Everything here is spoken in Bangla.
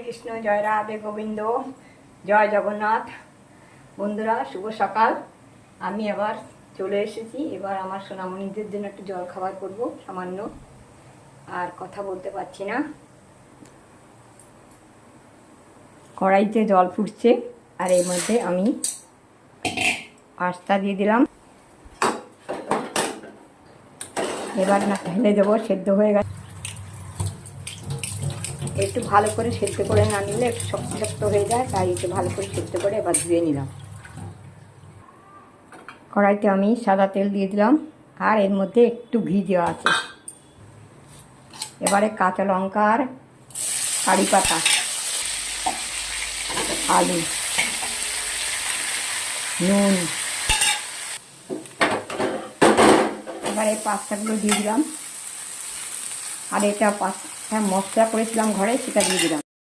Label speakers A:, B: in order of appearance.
A: কৃষ্ণ, জয় রাধে গোবিন্দ, জয় জগন্নাথ। বন্ধুরা, শুভ সকাল। আমি আবার চলে এসেছি। এবার আমার সোনামণিদের জন্য একটু জল খাবার করব সামান্য, আর কথা বলতে পারছি না। কড়াইতে জল ফুটছে, আর এর মধ্যে আমি পাস্তা দিয়ে দিলাম। এবার না ঢেলে দেবো, সেদ্ধ হয়ে গেছে। একটু ভালো করে সেদ্ধ করে না নিলে একটু শক্ত শক্ত হয়ে যায়, তাই একটু ভালো করে সেদ্ধ করে এবার ধুয়ে নিলাম। কড়াইতে আমি সাদা তেল দিয়ে দিলাম, আর এর মধ্যে একটু ঘি দেওয়া আছে। এবারে কাঁচা লঙ্কা আর কারি পাতা, আলু, নুন, এবারে পাস্তাগুলো দিয়ে দিলাম। আর এটা পাস্তা মশলা করেছিলাম ঘরে, সেটা দিয়ে দিলাম।